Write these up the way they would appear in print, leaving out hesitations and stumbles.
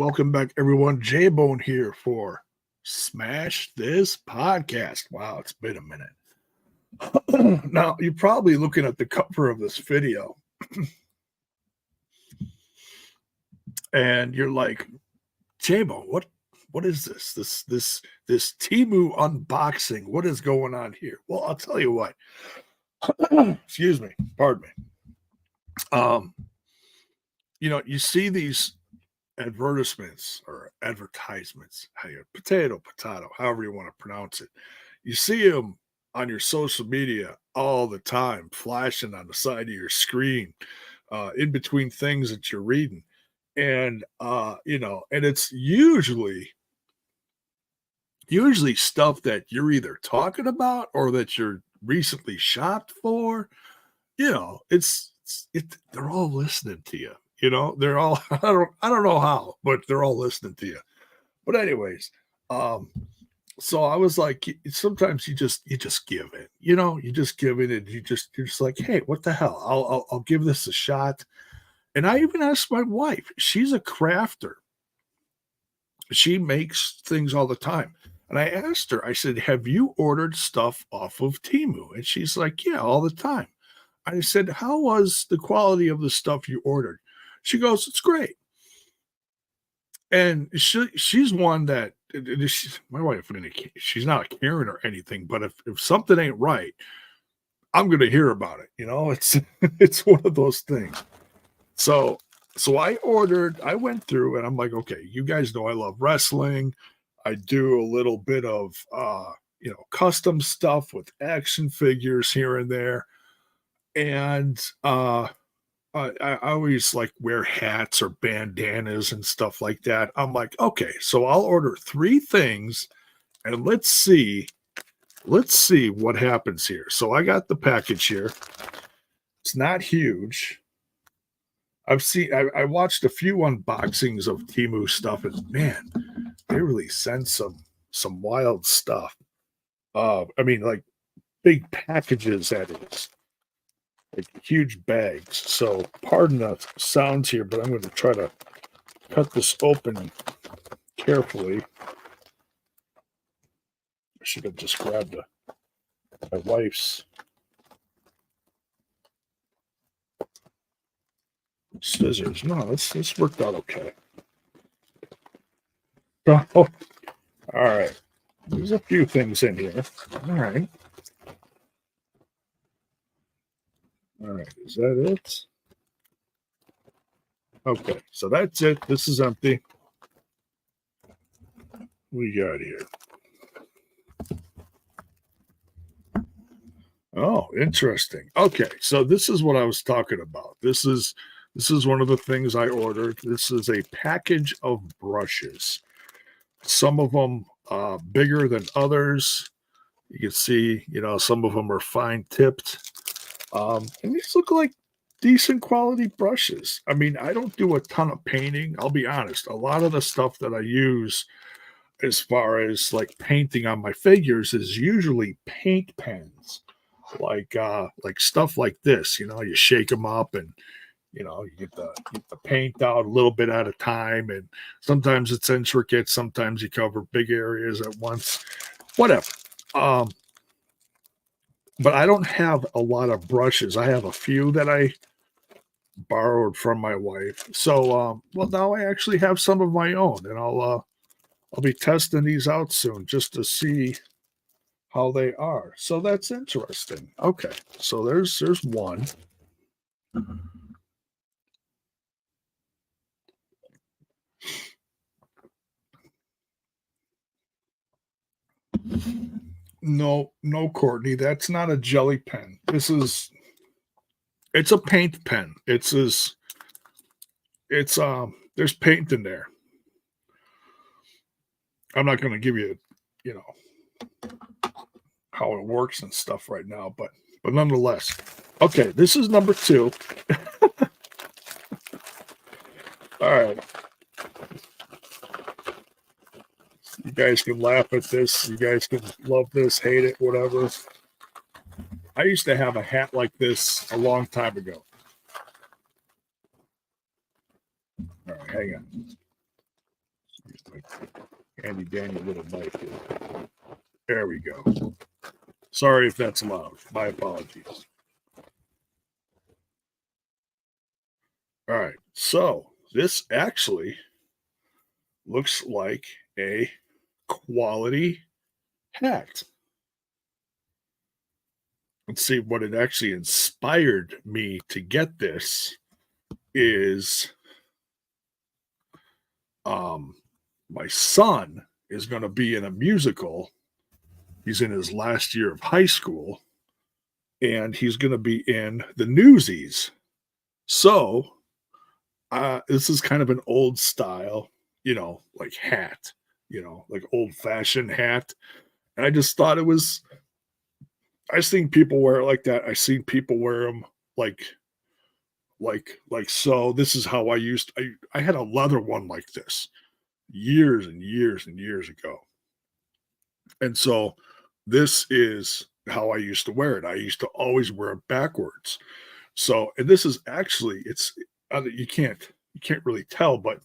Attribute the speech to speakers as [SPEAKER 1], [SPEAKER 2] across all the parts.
[SPEAKER 1] welcome back, everyone. J-Bone here for Smash This Podcast. Wow, it's been a minute. Now, you're probably looking at the cover of this video, and you're like, J-Bone, what is this? This Temu unboxing. What is going on here? Well, I'll tell you what. Excuse me, pardon me. You see these advertisements or advertisements, potato, however you want to pronounce it. You see them on your social media all the time, flashing on the side of your screen, in between things that you're reading. And and it's usually stuff that you're either talking about or that you're recently shopped for. They're all listening to you. They're all I don't know how, but they're all listening to you. But anyways, so I was like, sometimes you just give it, you just give it, and you're just like, hey, what the hell? I'll give this a shot. And I even asked my wife, she's a crafter. She makes things all the time. And I asked her, I said, have you ordered stuff off of Temu? And she's like, yeah, all the time. I said, how was the quality of the stuff you ordered? She goes, it's great. And she's one that, my wife, she's not a Karen or anything, but if something ain't right, I'm going to hear about it. It's one of those things. So I went through and I'm like, okay, you guys know I love wrestling. I do a little bit of, custom stuff with action figures here and there. And I always like wear hats or bandanas and stuff like that. I'm like, okay, so I'll order 3 things and let's see what happens here. So I got the package here. It's not huge. I watched a few unboxings of Temu stuff, and man, they really send some wild stuff. Like big packages, that is. Like huge bags. So pardon the sounds here, but I'm going to try to cut this open carefully. I should have just grabbed my wife's scissors. No, this worked out okay. Oh, all right. There's a few things in here. All right. All right, is that it? Okay, so that's it. This is empty. What we got here? Oh, interesting. Okay, so this is what I was talking about. This is one of the things I ordered. This is a package of brushes. Some of them bigger than others. You can see, some of them are fine tipped. And these look like decent quality brushes. I mean, I don't do a ton of painting. I'll be honest. A lot of the stuff that I use as far as like painting on my figures is usually paint pens, like stuff like this. You shake them up and you get the paint out a little bit at a time, and sometimes it's intricate. Sometimes you cover big areas at once. Whatever. But I don't have a lot of brushes. I have a few that I borrowed from my wife. So, now I actually have some of my own, and I'll be testing these out soon just to see how they are. So that's interesting. Okay, so there's one. No, Courtney, that's not a jelly pen. It's a paint pen. There's paint in there. I'm not going to give you, how it works and stuff right now, but nonetheless. Okay, this is number 2. All right. You guys can laugh at this. You guys can love this, hate it, whatever. I used to have a hat like this a long time ago. All right, hang on. Handy dandy little knife here. There we go. Sorry if that's loud. My apologies. All right. So this actually looks like a quality hat. Let's see what it actually inspired me to get this is my son is going to be in a musical. He's in his last year of high school and he's going to be in the Newsies. So this is kind of an old style, like hat, like old fashioned hat. And I just thought it was, I've seen people wear it like that. I've seen people wear them like so. This is how I had a leather one like this years and years and years ago. And so this is how I used to wear it. I used to always wear it backwards. So, and this is actually, you can't really tell, but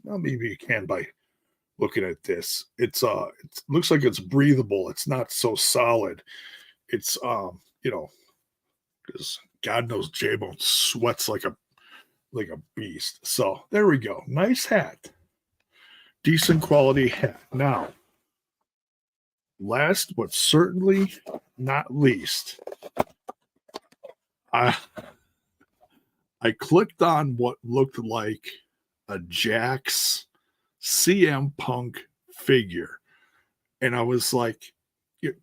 [SPEAKER 1] maybe you can by looking at this. It looks like it's breathable. It's not so solid. It's, because God knows J-Bone sweats like a beast. So there we go. Nice hat. Decent quality hat. Now, last but certainly not least, I clicked on what looked like a Jax CM Punk figure. And I was like,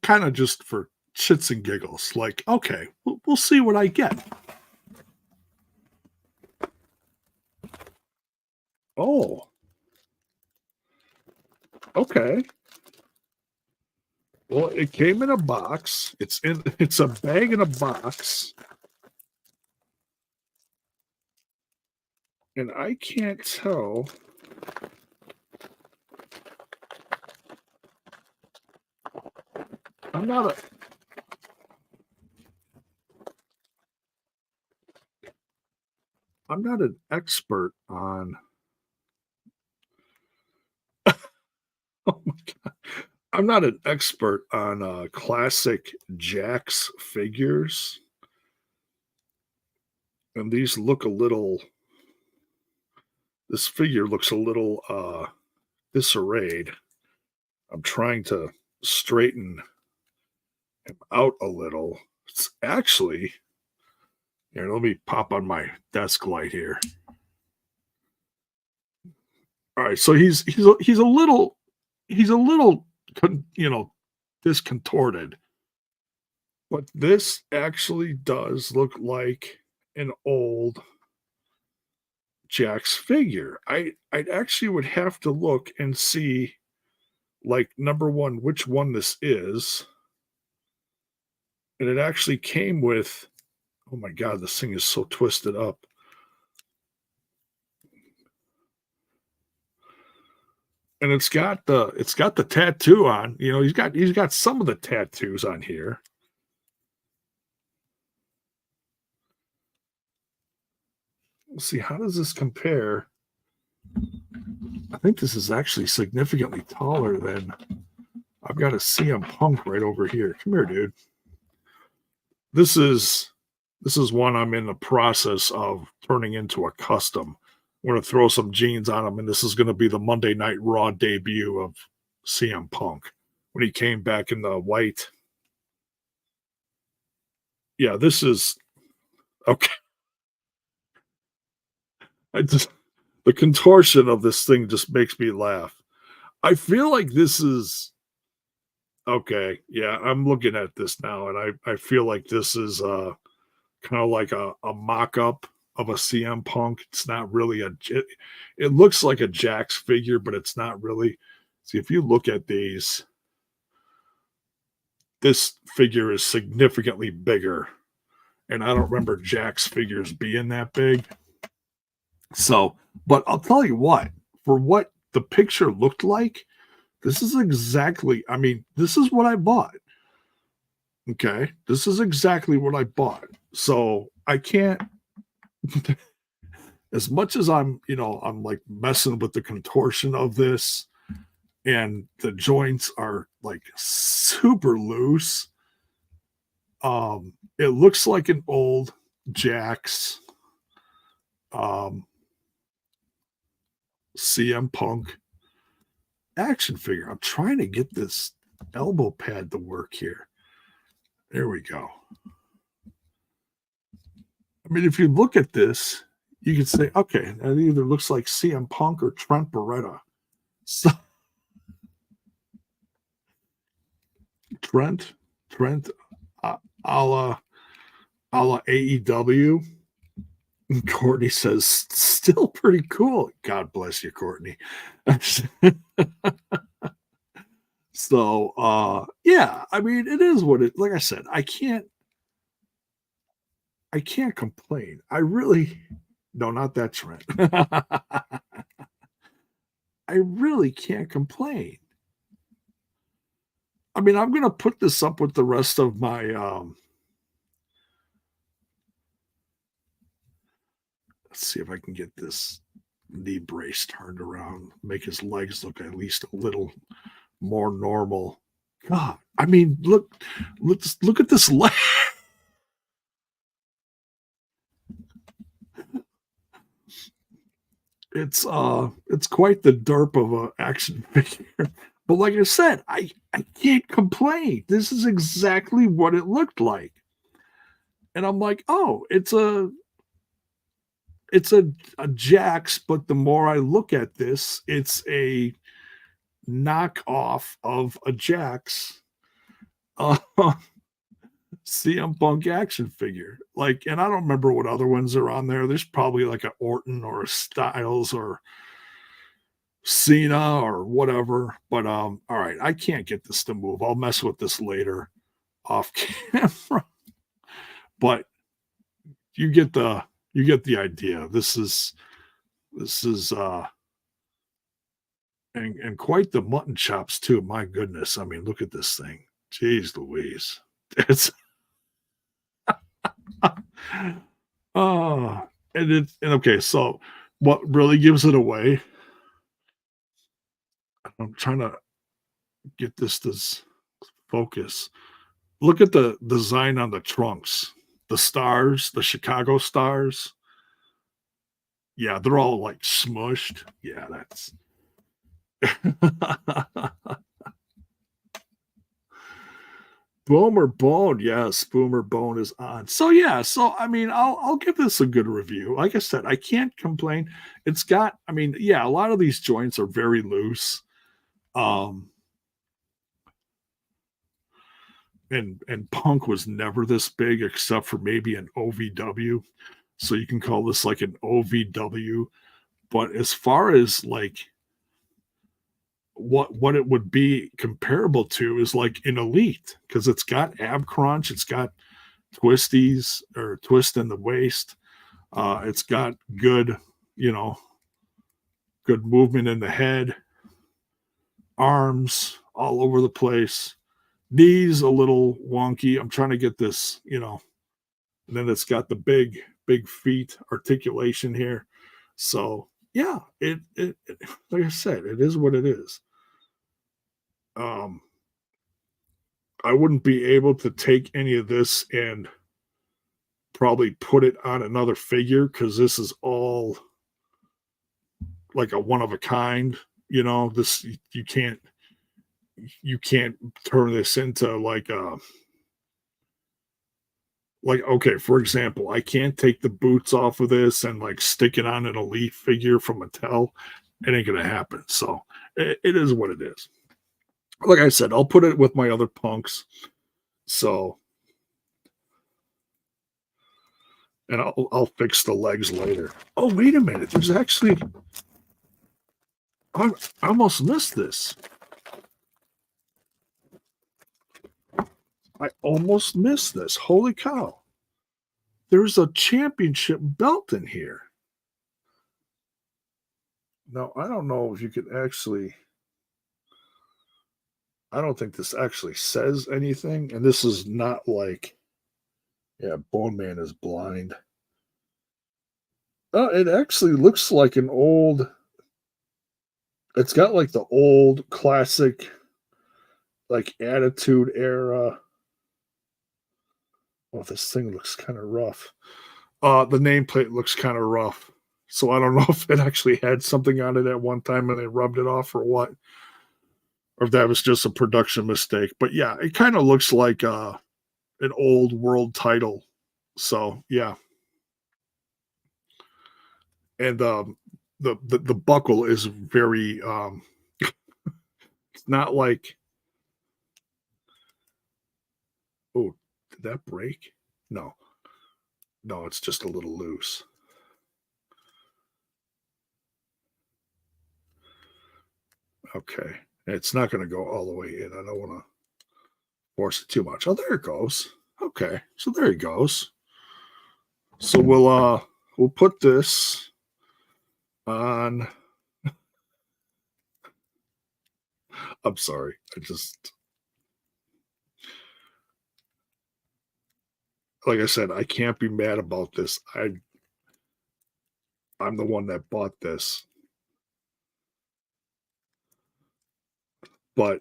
[SPEAKER 1] kind of just for shits and giggles, like, okay, we'll see what I get. Oh, okay. Well, it came in a box. It's a bag in a box. And I can't tell. I'm not an expert on oh my God. I'm not an expert on classic Jax figures. And these look a little this figure looks a little disarrayed. I'm trying to straighten him out a little. It's actually here. Let me pop on my desk light here. All right, so he's a little discontorted, but this actually does look like an old Jax figure. I'd actually would have to look and see, like, number one, which one this is. And it actually came with, oh my God, this thing is so twisted up. And it's got the tattoo on. He's got some of the tattoos on here. Let's see, how does this compare? I think this is actually significantly taller than I've got a CM Punk right over here. Come here, dude. This is one I'm in the process of turning into a custom. I'm going to throw some jeans on him, and this is going to be the Monday Night Raw debut of CM Punk when he came back in the white. Yeah, this is okay. The contortion of this thing just makes me laugh. I feel like this is okay. Yeah, I'm looking at this now, and I feel like this is kind of like a mock-up of a CM Punk. It's not really it looks like a Jax figure, but it's not really. See, if you look at these, this figure is significantly bigger, and I don't remember Jax figures being that big. So, but I'll tell you what, for what the picture looked like, this is exactly, this is what I bought. Okay. This is exactly what I bought. So I can't, as much as I'm like messing with the contortion of this, and the joints are like super loose. It looks like an old Jax um, CM Punk action figure. I'm trying to get this elbow pad to work here. There we go. I mean, if you look at this, you can say, okay, that either looks like CM Punk or Trent Beretta. So Trent, Trent, a la AEW. Courtney says, still pretty cool. God bless you, Courtney. So yeah, I mean, it is what it, like I said, I can't complain. I really, no, not that Trent. I really can't complain. I mean, I'm gonna put this up with the rest of my let's see if I can get this knee brace turned around, make his legs look at least a little more normal. God, I mean, look at this leg. It's quite the derp of a action figure. But like I said, I can't complain. This is exactly what it looked like. And I'm like, oh, it's a Jax, but the more I look at this, it's a knockoff of a Jax uh, CM Punk action figure. Like, and I don't remember what other ones are on there. There's probably like a Orton or a Styles or Cena or whatever. But all right, I can't get this to move. I'll mess with this later off camera. But you get the idea. This is and quite the mutton chops too. My goodness. I mean, look at this thing. Jeez Louise. It's oh, and okay, so what really gives it away, I'm trying to get this to focus. Look at the design on the trunks. The stars, the Chicago stars. Yeah, they're all like smushed. Yeah, that's Boomer Bone. Yes, Boomer Bone is on. So yeah, so I mean, I'll give this a good review. Like I said, I can't complain. It's got, I mean, yeah, a lot of these joints are very loose. Um, and Punk was never this big except for maybe an OVW. So you can call this like an OVW. But as far as like what it would be comparable to is like an elite because it's got ab crunch, it's got twisties or twist in the waist, it's got good, you know, good movement in the head, arms all over the place, knees a little wonky. I'm trying to get this, you know, and then it's got the big feet articulation here. So yeah, it like I said, it is what it is. Um, I wouldn't be able to take any of this and probably put it on another figure because this is all like a one of a kind. You know, this you can't turn this into like a like okay, for example, I can't take the boots off of this and like stick it on an elite figure from Mattel. It ain't gonna happen. So it is what it is. Like I said, I'll put it with my other punks. So and I'll fix the legs later. Oh, wait a minute. There's actually I almost missed this. I almost missed this. Holy cow. There's a championship belt in here. Now, I don't know if you could actually I don't think this actually says anything. And this is not like yeah, Bone Man is blind. Oh, it actually looks like an old It's got like the old classic, like Attitude Era. Oh, this thing looks kind of rough. The nameplate looks kind of rough. So I don't know if it actually had something on it at one time and they rubbed it off or what, or if that was just a production mistake. But yeah, it kind of looks like an old world title. So yeah, and the buckle is very it's not like, oh, did that break? No, no, it's just a little loose. Okay, it's not going to go all the way in. I don't want to force it too much. Oh, there it goes. Okay, so there he goes. So we'll put this on. I'm sorry. I just, like I said, I can't be mad about this. I'm the one that bought this, but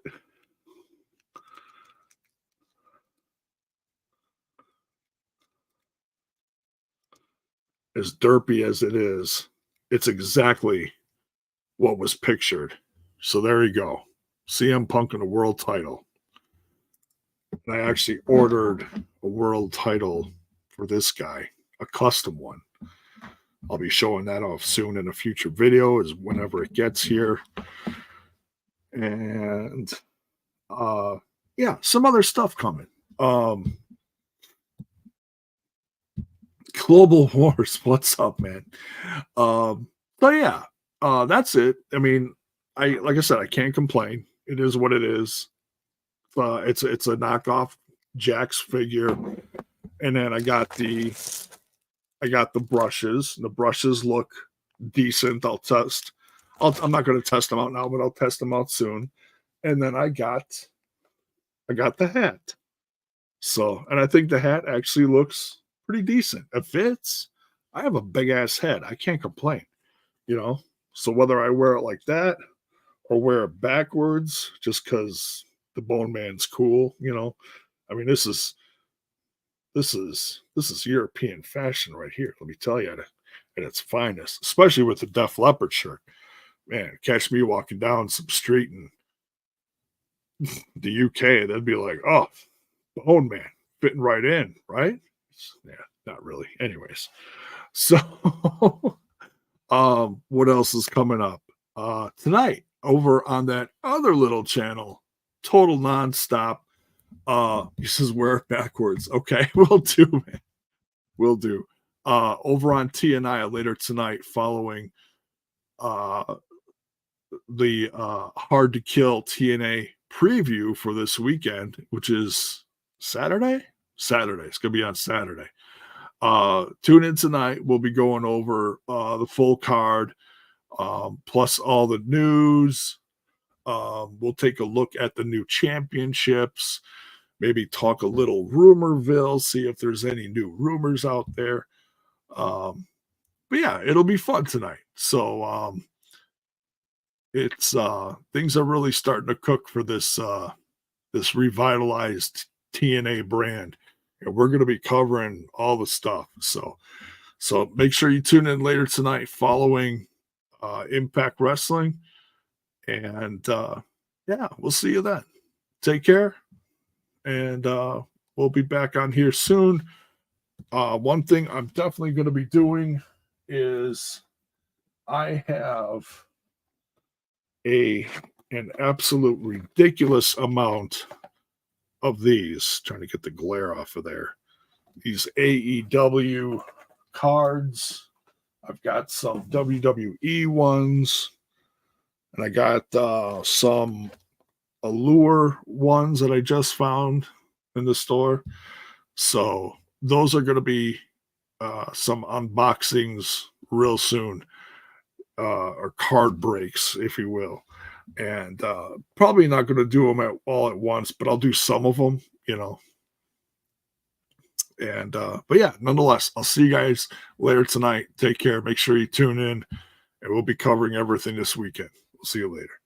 [SPEAKER 1] as derpy as it is, it's exactly what was pictured. So there you go. CM Punk in a world title. And I actually ordered a world title for this guy, a custom one. I'll be showing that off soon in a future video, as whenever it gets here. And yeah, some other stuff coming. Global Wars, what's up, man? So yeah, that's it. I mean, like I said, I can't complain. It is what it is. It's a knockoff Jax figure, and then I got the brushes. The brushes look decent. I'm not going to test them out now, but I'll test them out soon. And then I got the hat. So, and I think the hat actually looks pretty decent. It fits. I have a big ass head. I can't complain, you know. So whether I wear it like that or wear it backwards, just because the Bone Man's cool, you know. I mean, this is European fashion right here. Let me tell you, at its finest, especially with the Def Leppard shirt. Man, catch me walking down some street in the UK, they'd be like, "Oh, Bone Man, fitting right in, right?" Yeah, not really. Anyways, so what else is coming up? Tonight over on that other little channel, Total Nonstop. He says wear it backwards. Okay, we'll do, man. We'll do. Over on TNI later tonight, following uh the Hard to Kill TNA preview for this weekend, which is Saturday. Saturday. It's gonna be on Saturday. Tune in tonight. We'll be going over the full card, plus all the news. We'll take a look at the new championships, maybe talk a little rumorville, see if there's any new rumors out there. But yeah, it'll be fun tonight. So it's things are really starting to cook for this revitalized TNA brand. And we're going to be covering all the stuff. So make sure you tune in later tonight following Impact Wrestling. And yeah, we'll see you then. Take care. And we'll be back on here soon. One thing I'm definitely going to be doing is I have an absolute ridiculous amount of these. Trying to get the glare off of there. These AEW cards. I've got some WWE ones, and I got some Allure ones that I just found in the store. So those are going to be some unboxings real soon, or card breaks, if you will. And probably not going to do them all at once, but I'll do some of them, you know. And but yeah, nonetheless, I'll see you guys later tonight. Take care. Make sure you tune in, and we'll be covering everything this weekend. See you later.